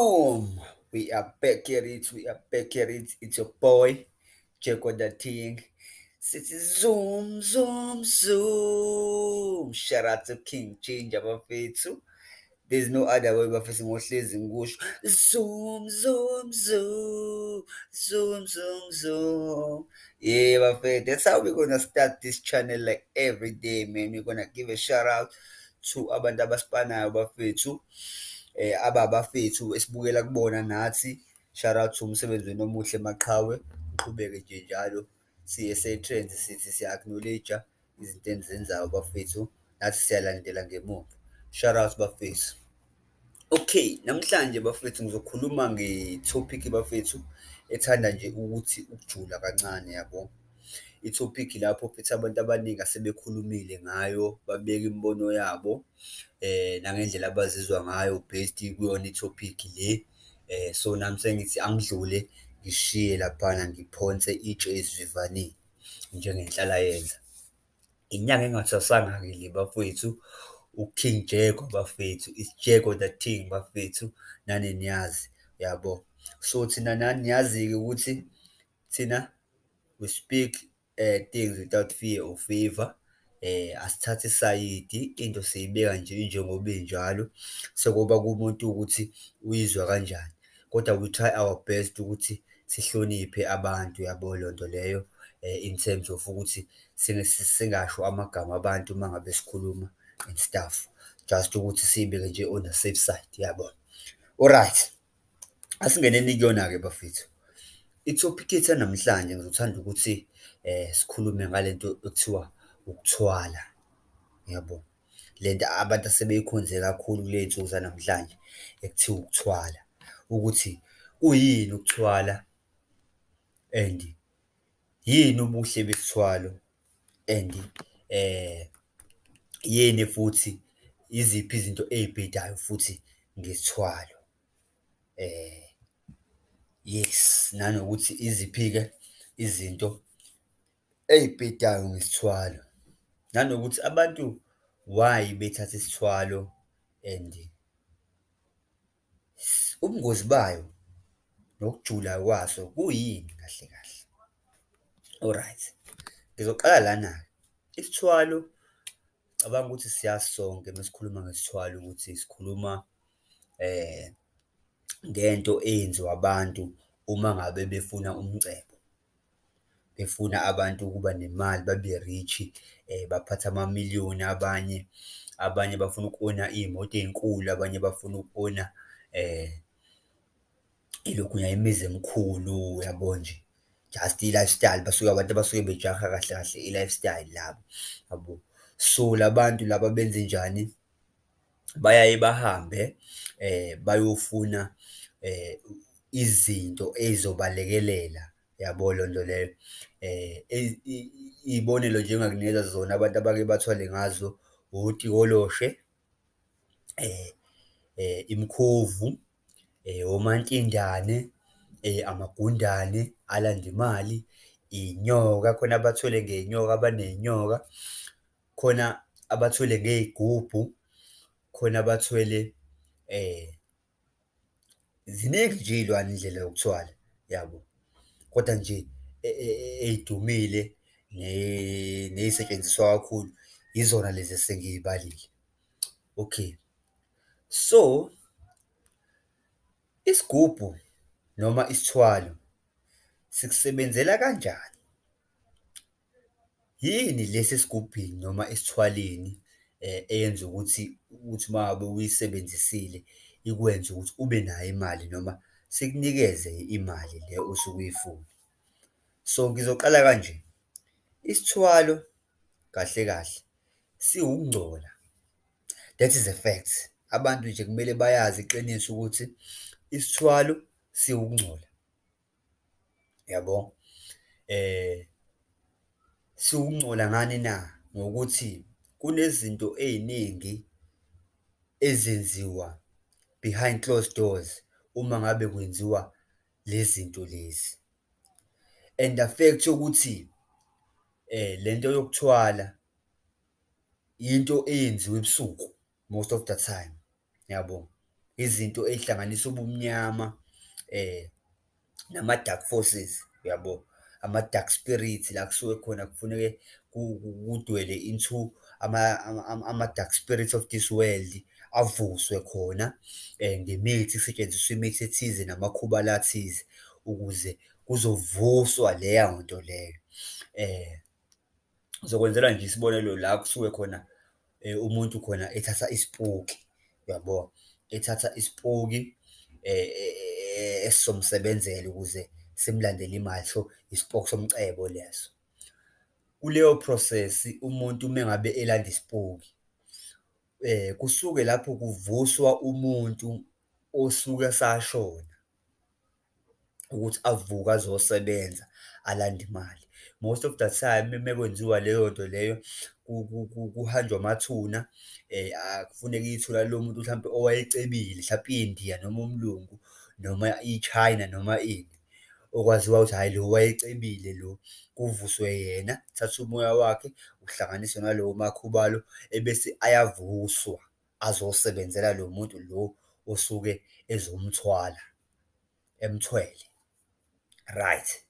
Boom! We are back at it. We are back at it. It's your boy, check on the thing. Sithi zoom, zoom, zoom. Shout out to King Change abafethu. There's no other way bafethu ngohlezi ngikusho. Zoom, zoom, zoom. Zoom, zoom, zoom. Yeah, bafethu. That's how we're gonna start this channel like every day, man. We're gonna give a shout out to abantu abasipanayo bafethu. Ababafethu esibukela kubona nathi, shout out to umsebenzi wenu omuhle Maqhawe, uqhubeke nje njalo. Siye se-trends sithi siya-acknowledge-a izinto enizenzayo bafethu, nathi siyalandela ngemuva. Shout out bafethu. Okay, namhlanje bafethu ngizokhuluma nge-topic bafethu ethanda nje ukuthi ukujula kancane yabo. I-topic lapho futhi abantu abaningi asebekhulumile ngayo, babeka imibono yabo nangendlela abazizwa ngayo based kuyona i-topic le. So nami sengithi angidlule ngishiye laphana ngiphonse itshe esivivaneni njengenhlala yenza. Inyanga engathwasanga-ke le bafethu, uKing Jago bafethu, it's Jago the Thing bafethu, nani niyazi yabo. So thina nani niyazi-ke ukuthi thina we speak things without fear or favor. Asithathe isayidi, into siyibeka nje njengoba injalo, sekuba kumuntu ukuthi uyizwa kanjani, kodwa we try our best ukuthi sihloniphe abantu yabo leyo nto leyo, in terms of ukuthi singasho amagama abantu uma ngabe sikhuluma and stuff, just ukuthi siyibeke nje on the safe side yabo. Alright, asingeneni kuyona-ke bafethu. I-topic yethu namhlanje ngizothanda ukuthi sikhulume ngale nto ekuthiwa ukuthwala yabo. Le nto abantu asebeyikhonze kakhulu kule iy'nsuku zanamhlanje ekuthiwa ukuthwala, ukuthi kuyini ukuthwala and yini ubuhle besithwalo and yini futhi iziphi izinto ey'bhedayo futhi ngesithwalo. Yes, nanokuthi iziphi-ke izinto ey'bhedayo ngesithwalo, nanokuthi abantu why bethatha isithwalo and ubungozi bayo nokujula kwaso kuyini kahle kahle. Alright, ngizoqala lana-ke. Isithwalo, cabanga ukuthi siyazi sonke uma sikhuluma ngesithwalo ukuthi sikhuluma ngento eyenziwa abantu uma ngabe befuna umcebo, befuna abantu ukuba nemali babe-rich, baphathe amamiliyoni abanye bafuna uku-own-a iy'moto ey'nkulu, abanye bafuna uku-own-a ilokhuya imizi emikhulu yabo nje, just i-lifestyle, basuke abantu abasuke bejaha kahle kahle i-lifestyle labo yabo. So labantu laba benze njani? Bayaye bahambe bayofuna izinto ey'zobalekelela yabo leyo nto leyo. Iy'bonelo nje engingakunikeza zona abantu abake bathwale ngazo, otikoloshe, imikhovu, omantindane, amagundane alanda imali, iy'nyoka, khona abathwele ngey'nyoka, abaney'nyoka, khona abathwele ngey'gubhu, khona abathwele ziningi nje iy'lwane indlela yokuthwala yabo, kodwa nje ey'dumile ney'setshenziswa kakhulu yizona lezi esengiy'balile. Okay, so isigubhu noma isithwalo sikusebenzela kanjani? Yini lesi esigubhini noma esithwaleni eyenza ukuthi uma ngabe uyisebenzisile ikwenze ukuthi ube nayo imali noma sikunikeze imali le osuke uyifuna? So ngizoqala kanje, isithwalo kahle kahle siwukungcola, that is a fact. Abantu nje kumele bayazi iqiniso ukuthi isithwalo siwukungcola yabo. Siwukungcola ngani na? Ngokuthi kunezinto ey'ningi ezenziwa behind closed doors uma ngabe kwenziwa lezi zinto lezi, and the fact yokuthi le nto yokuthwala into eyenziwa ebusuku most of the time yabo. izinto ey'hlanganisa ubumnyama, eh, nama-dark forces, uyabo, ama-dark spirits la kusuke khona kufuneke kudwele into ama-dark spirits of this world avuswe khona, ngemithi, kusetshenziswe imithi ethize namakhuba athize ukuze kuzovuswa leyo nto leyo. Ngizokwenzela nje isibonelo la kusuke khona umuntu khona ethatha isipuki, uyabo, ethatha isipuki esizomsebenzela ukuze simlandele imali, so isipoki somcebo leso. Kuleyo process umuntu uma ngabe elanda isipuki, kusuke lapho kuvuswa umuntu osuke esashona ukuthi avuke azosebenza alande imali. Most of the time uma kwenziwa leyo nto leyo, kuhanjwa amathuna, akufuneka ithuna lo muntu mhlampe owayecebile, hlampe i-India noma umlungu noma i-China noma ini, okwaziwa ukuthi hhayi lo wayecebile lo, kuvuswe yena, kuthathwe umoya wakhe uhlanganiswe nalowo makhuba lo, ebese ayavuswa azosebenzela lo muntu lo osuke ezomthwala, emthwele. Right.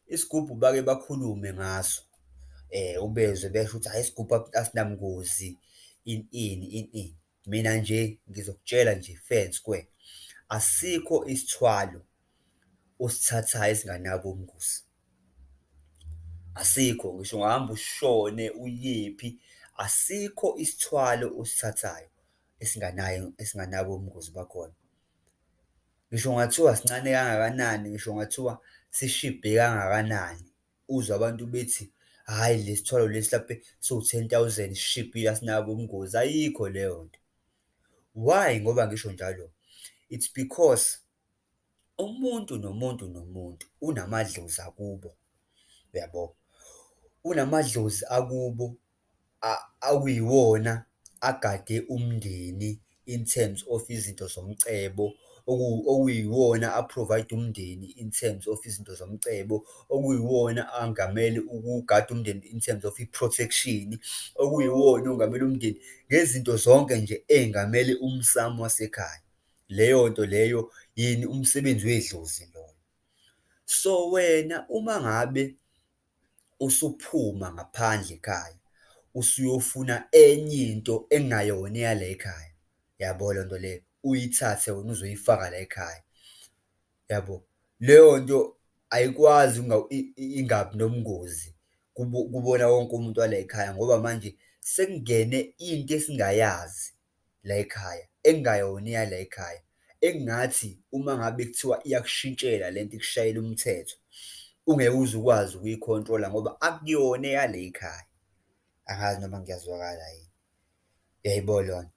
Isigubhu bake bakhulume ngaso, ubezwe besho ukuthi hhayi isigubhu asinabungozi, ini ini ini ini. Mina nje ngizokutshela nje fair and square, asikho isithwalo osithathayo esinganabo ubungozi. Asikho, ngisho ungahamba ushone uyephi, asikho isithwalo osithathayo esinganabo ubungozi bakhona. Ngisho kungathiwa sincane kangakanani, ngisho kungathiwa sishibhe kangakanani, uzwe abantu bethi, hhayi le sithwalo lesi hlampe siwu-10,000 sishibhile asinabo ubungozi, ayikho leyo nto. Why ngoba ngisho njalo? It's because umuntu nomuntu nomuntu unamadlozi akubo, uyabo? Unamadlozi akubo akuyiwona agade umndeni in terms of izinto zomcebo, okuyiwona a-provide umndeni in terms of izinto zomcebo, okuyiwona angamele ukugada umndeni in terms of i-protection, okuyiwona ongamele umndeni ngezinto zonke nje ey'ngamele umsamo wasekhaya. Leyo nto leyo yini? Umsebenzi wedlozi loyo. So wena uma ngabe usuphuma ngaphandle ekhaya, usuyofuna enye into engayona eyala ekhaya, yabo leyo nto leyo, uyithathe wena uzoyifaka la ekhaya, yabo. Leyo nto ayikwazi ingabi nobungozi kubona wonke umuntu wala ekhaya ngoba manje sekungene into esingayazi la ekhaya, ekungayona eyala ekhaya, engathi uma ngabe kuthiwa iyakushintshela lento ikushayela umthetho, ungeke uze ukwazi ukuyi-control-a ngoba akuyona eyala ekhaya. Angazi noma ngiyazwakala yini, uyayibona?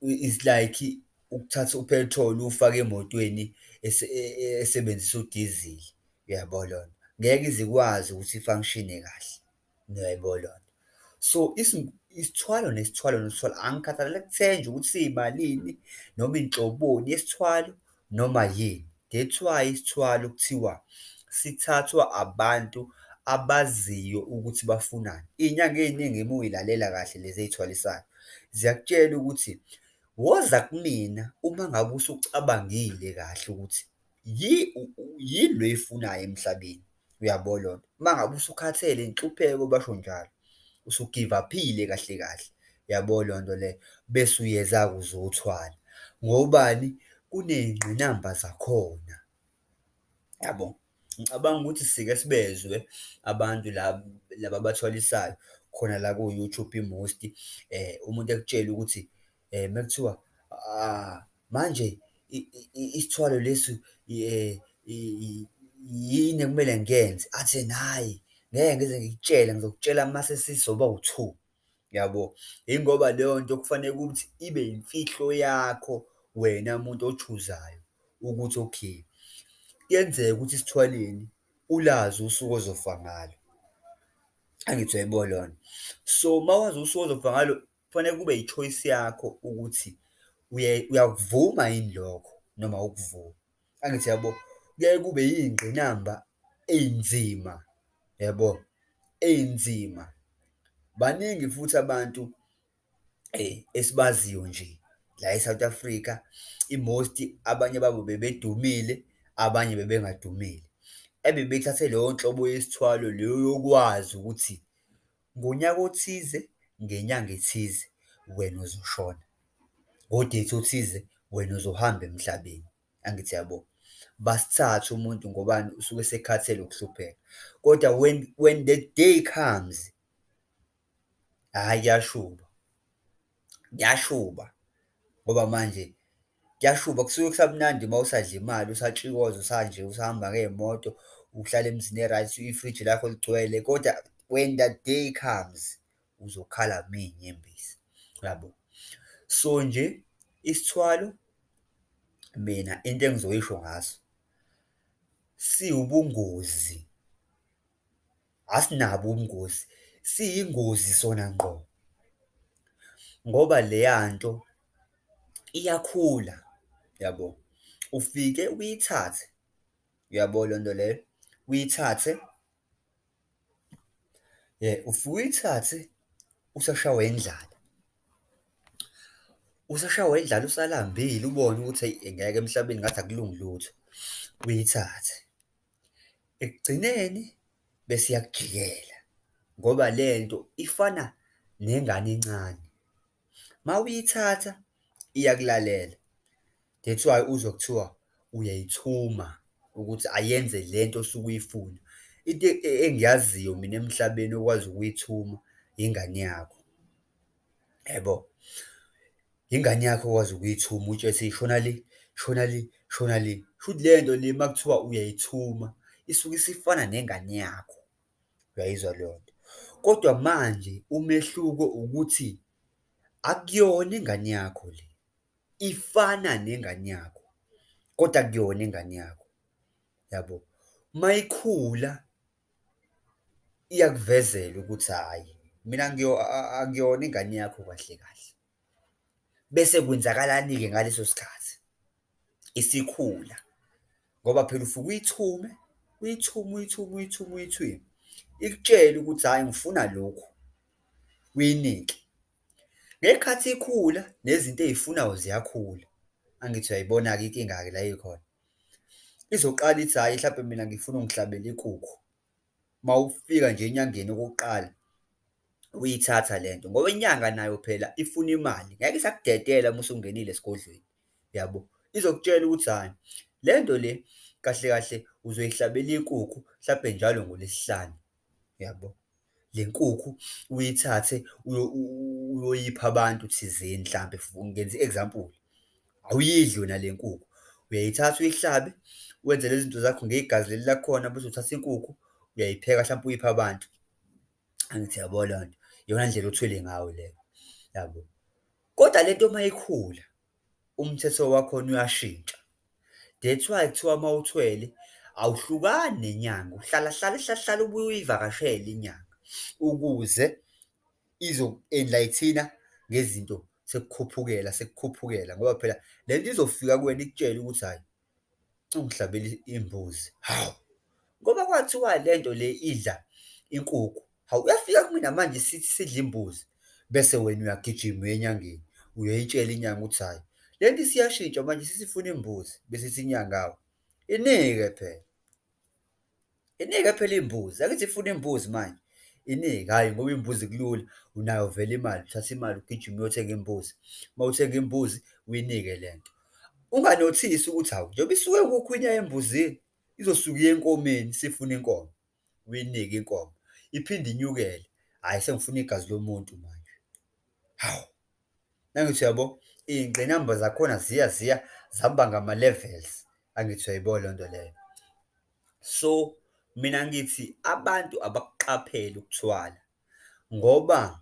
It's like ukuthatha uphethroli uwufake emotweni esebenzisa udizili, uyayabo leyo nto? Ngeke ize ikwazi ukuthi i-function-e kahle, uyayibona leyo nto? So isithwalo nesithwalo nesithwalo, angikhathalele kuthenjwe ukuthi siyimalini noma inhloboni yesithwalo noma yini. That's why isithwalo kuthiwa sithathwa abantu abaziyo ukuthi bafunani. Iy'nyanga ey'ningi uma uy'lalela kahle lezi ey'thwalisayo, ziyakutshela ukuthi woza kumina uma ngabe usucabangile kahle ukuthi yini lo oyifunayo emhlabeni, uyabo leyo nto? Uma ngabe usukhathele inhlupheko, basho njalo, usu-give up-ile kahle kahle, yabo leyo nto leyo, bese uyeza-ke uzothwala. Ngobani? Kuney'ngqinamba zakhona, yabo. Ngicabanga ukuthi sike sibezwe abantu laba abathwalisayo khona la ku-YouTube i-most, umuntu ekutshela ukuthi uma kuthiwa manje isithwalo lesi yini ekumele ngiyenze? Athi yena hhayi, ngeke ngize ngikutshele, ngizokutshela mase sizoba u-two, yabo. Yingoba leyo nto kufanele ukuthi ibe yimfihlo yakho wena muntu ochuzayo ukuthi okay, kuyenzeka ukuthi esithwaleni ulazi usuku ozofa ngalo, angithi uyayibona leyo nto? So uma wazi usuku ozofa ngalo, kufanele kube yi-choice yakho ukuthi uyakuvuma yini lokho noma ukuvuma, angithi yabo? Kuyaye kube yiy'ngqinamba ey'nzima, yabo, ey'nzima. Baningi futhi abantu esibaziyo nje la eSouth Africa, i-most abanye babo bebedumile, abanye bebengadumile, ebebethathe leyo nhlobo yesithwalo leyo yokwazi ukuthi ngonyaka othize, ngenyanga ethize, wena uzoshona, ngo-date othize, wena uzohamba emhlabeni. Angithi yabo, basithathe umuntu ngobani usuke esekhathele ukuhlupheka, kodwa when the day comes, hhayi kuyashuba, kuyashuba, ngoba manje kuyashuba, kusuke kusamnandi uma usadla imali, usatshikoza, usanje, usahamba ngey'moto, uhlala emzini e-right, ifriji lakho ligcwele, kodwa when that day comes, uzokhala mey'nyembezi, yabo. So nje, isithwalo, mina into engizoyisho ngaso, siwubungozi, asinabo ubungozi, siyingozi sona ngqo, ngoba leya nto iyakhula, yabo. Ufike uyithathe, uyabo leyo nto leyo, uyithathe, ufike uyithathe usashawa indlala, usashawa indlala, usalambile, ubone ukuthi eyi ngeke emhlabeni ngathi akulungi lutho, uyithathe. Ekugcineni bese iyakujikela, ngoba le nto ifana nengane encane. Uma uyithatha iyakulalela, that's why uzwa kuthiwa uyayithuma ukuthi ayenze le nto osuke uyifuna. Into engiyaziyo mina emhlabeni okwazi ukuyithuma ingane yakho, yabo. Ingane yakho okwazi ukuyithuma, utsho ethi shona le, shona le, shona le. Kushuthi le nto le uma kuthiwa uyayithuma, isuke isifana nengane yakho, uyayizwa leyo nto. Kodwa manje umehluko ukuthi akuyona ingane yakho le, ifana nengane yakho, kodwa akuyona ingane yakho, yabo. Uma ikhula iyakuvezela ukuthi hhayi, mina akuyona ingane yakho kahle kahle. Bese kwenzakalani-ke ngaleso sikhathi? Isikhula, ngoba phela ufike uyithume, uyithume, uyithume, uyithume, uyithume, ikutshele ukuthi hhayi ngifuna lokhu, uyinike. Ngekhathi ikhula, nezinto ey'funayo ziyakhula. Angithi uyayibona-ke inkinga-ke la ikhona. Izoqala ithi hhayi mhlampe mina ngifuna ungihlabele inkukhu. Uma ufika nje enyangeni okokuqala, uyithatha le nto, ngoba inyanga nayo phela ifuna imali, ngeke isakudedela uma usungenile esigodlweni, yabo. Izokutshela ukuthi hhayi, le nto le kahle kahle uzoyihlabela inkukhu mhlampe njalo ngoLwesihlanu, yabo. Le nkukhu uyithathe uyoyipha abantu thizeni, mhlampe ngenza i-example, awuyidli wena le nkukhu, uyayithatha uyihlabe, wenze lezi zinto zakho ngegazi leli lakhona, bese uthatha inkukhu, uyayipheka hlampe uyiphe abantu. Angithi uyabo leyo nto, iyona ndlela othwele ngayo leyo, yabo. Kodwa le nto uma ikhula, umthetho wakhona uyashintsha. That's why kuthiwa uma uthwele, awuhlukani nenyanga, uhlala ubuye uyivakashele inyanga, ukuze izo-enlighten-a ngezinto sekukhuphukela, ngoba phela le nto izofika kuwena ikutshele ukuthi hhayi, ungihlabele imbuzi, hawu, ngoba kwathiwa le nto le idla inkukhu, hawu, uyafika kumina manje sithi sidla imbuzi, bese wena uyagijima uya enyangeni, uyoyitshela inyanga ukuthi hhayi, le nto isiyashintsha manje sesifuna imbuzi, bese ithi inyanga, hawu, inike phela, inike phela imbuzi, akithi ifuna imbuzi manje, inike, hhayi ngoba imbuzi kulula, unayo vele imali, uthatha imali ugijime uyothenga imbuzi, uma uthenga imbuzi, uyinike le nto. Unganothisi ukuthi hawu, njengoba isuke inkukhu inya embuzini, izosuka iye enkomeni isifuna inkomo, uyinike inkomo, iphinde inyukele, hhayi sengifuna igazi lomuntu manje, hawu. Nangithi uyabo, iy'ngqinamba zakhona ziya zihamba ngama-levels, angithi uyayibona leyo nto leyo. So, mina ngithi abantu abakuqaphele ukuthwala, ngoba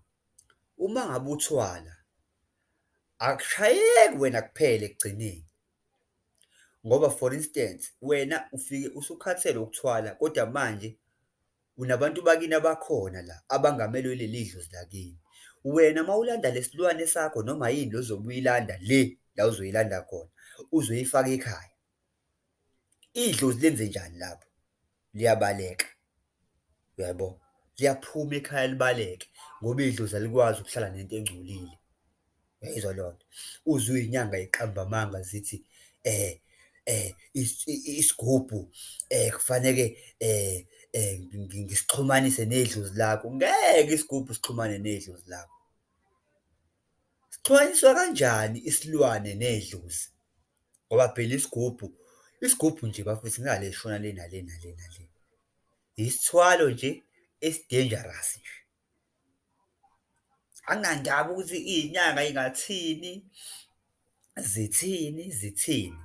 uma ngabe uthwala, akushayeki wena kuphela ekugcineni, ngoba for instance, wena ufike usukhathele ukuthwala, kodwa manje unabantu bakini abakhona la abangamelwe leli dlozi lakini. Wena uma ulanda lesilwane sakho noma yini lo ozobe uyilanda la uzoyilanda khona, uzoyifaka ekhaya, idlozi lenze njani lapho? Liyabaleka, uyabo? Liyaphuma ekhaya libaleke, ngoba idlozi alikwazi ukuhlala nento engcolile, uyayizwa leyo nto, uzwe iy'nyanga yiqamba amanga zithi eh isigubhu kufaneke ngisixhumanise nedlozi lakho. Ngeke isigubhu sixhumane nedlozi lakho. Sixhumaniswa kanjani isilwane nedlozi? Ngoba phela isigubhu nje bafethu ngale shona le nale nale nale. Isithwalo nje esi-dangerous nje. Anginandaba ukuthi iy'nyanga y'ngathini, zithini, zithini.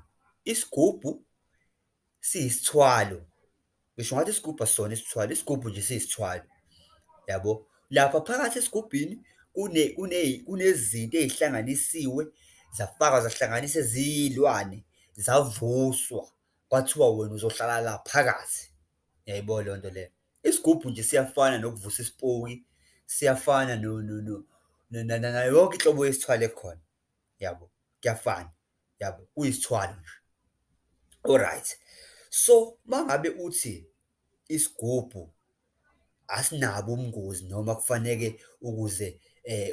Isigubhu siyisithwalo. Ngisho ngathi isigubhu asisona isithwalo, isigubhu nje siyisithwalo, yabo? Lapha phakathi esigubhini kunezinto ey'hlanganisiwe, zafakwa zahlanganiswa eziyilwane, zavuswa, kwathiwa wena uzohlala la phakathi. Uyayibona leyo nto leyo? Isigubhu nje siyafana nokuvusa isipoki, siyafana nayo yonke inhlobo yesithwalo ekhona, yabo? Kuyafana, yabo? Kuyisithwalo nje. Alright. So, uma ngabe uthi isigubhu asinabo ubungozi noma kufaneke ukuze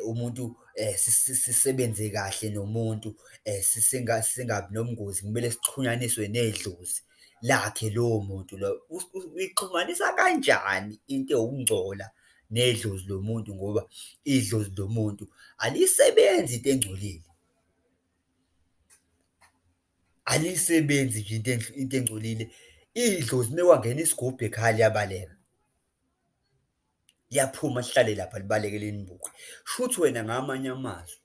umuntu sisebenze kahle nomuntu singabi nobungozi, kumele sixhunyaniswe nedlozi lakhe lowo muntu loyo. Uyixhumanisa kanjani into ewukungcola nedlozi lomuntu ngoba idlozi lomuntu alisebenzi into engcolile. Alisebenzi nje into engcolile. Idlozi uma kwangena isigubhu ekhaya liyabaleka. Liyaphuma lihlale lapha libaleke linibuke. Shuthi wena ngamanye amazwi,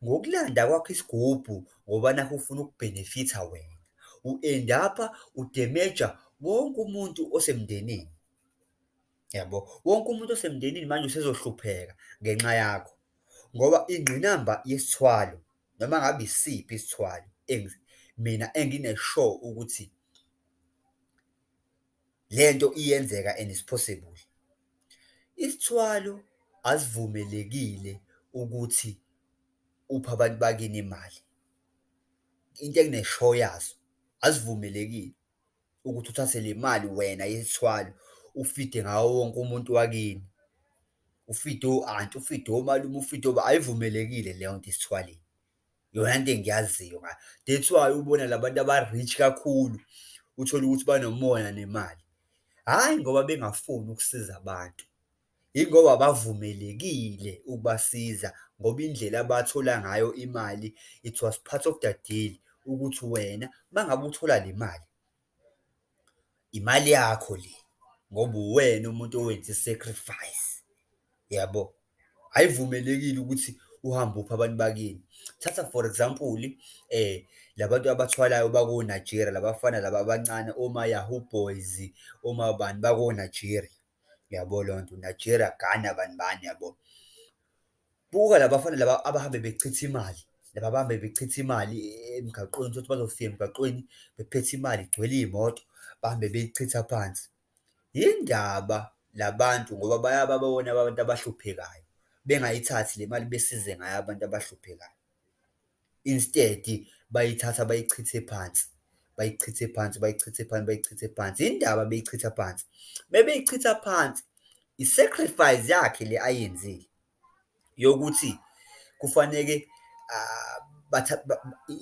ngokulanda kwakho isigubhu ngoba nakhu ufuna ukubhenefitha wena, u-end-apha udemeja wonke umuntu osemndenini, yabo? Wonke umuntu osemndenini manje usezohlupheka ngenxa yakho, ngoba ingqinamba yesithwalo noma ngabe isiphi isithwalo mina engine-sure ukuthi le nto iyenzeka and is possible. Isithwalo asivumelekile ukuthi uphe abantu bakini imali. Into engine-sure yazo, azivumelekile ukuthi uthathe le mali wena yesithwalo ufide ngawo wonke umuntu wakini, ufide o-anti, ufide omalume, ufide ayivumelekile leyo nto esithwaleni. Iyona into engiyaziyo ngayo. That's why ubona la bantu aba-rich kakhulu, uthole ukuthi banomona nemali. Hhayi ngoba bengafuni ukusiza abantu, yingoba bavumelekile ukubasiza ngoba indlela abathola ngayo imali, it was part of the deal ukuthi wena uma ngabe uthola le mali, imali yakho le, ngoba uwena umuntu owenze i-sacrifice, yabo? Ayivumelekile ukuthi uhambe uphe abantu bakini. Thatha for example, la bantu abathwalayo bako-Nigeria, la bafana laba abancane, oma-Yahoo boys, omabani bako-Nigeria, yabo leyo nto? Nigeria, Ghana, bani bani, yabo? Buka la bafana laba abahambe bechitha imali, laba abahambe bechitha imali emgaqweni, uthole ukuthi bazofika emgaqweni bephethe imali, igcwele iy'moto, bahambe beyichitha phansi. Yindaba la bantu ngoba bayababona abantu abahluphekayo, bengayithathi le mali besize ngayo abantu abahluphekayo. Instead, bayithatha bayichithe phansi, bayichithe phansi, bayichithe phansi, bayichithe phansi. Yindaba beyichitha phansi. Uma beyichitha phansi, i-sacrifice yakhe le ayenzile yokuthi kufaneke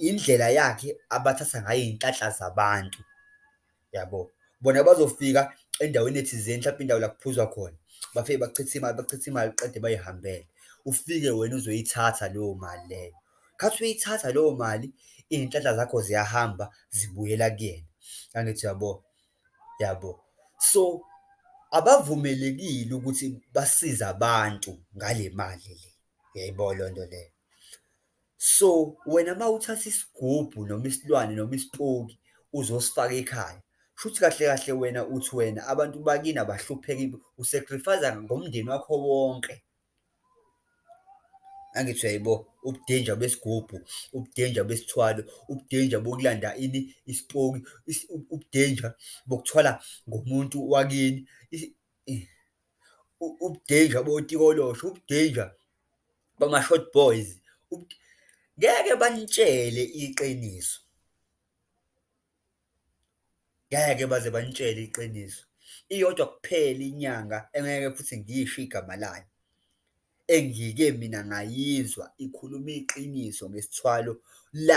indlela yakhe abathatha ngayo iy'nhlanhla zabantu, yabo? Bona bazofika endaweni ethizeni, mhlampe indawo la kuphuzwa khona, bafike bachithe imali, bachithe imali, qede bayihambele. Ufike wena uzoyithatha leyo mali leyo. Khathi uyithatha leyo mali, iy'nhlanhla zakho ziyahamba zibuyela kuyena. Angithi yabo? Yabo? So, abavumelekile ukuthi basize abantu ngale mali le, uyayibona leyo nto leyo? So, wena uma uthatha isigubhu noma isilwane noma isipoki uzosifaka ekhaya, kushuthi kahle kahle wena uthi wena abantu bakini abahlupheki, usacrifice-a ngomndeni wakho wonke. Angithi uyayibo? Ubudenja besigubhu, ubudenja besithwalo, ubudenja bokulanda ini, isipoki, ubudenja bokuthwala ngomuntu wakini, ubudenja botikoloshe, ubudenja bama-short boys, ngeke banitshele iqiniso, ngeke baze banitshele iqiniso. Iyodwa kuphela inyanga engeke futhi ngiyisho igama layo, engike mina ngayizwa ikhuluma iqiniso ngesithwalo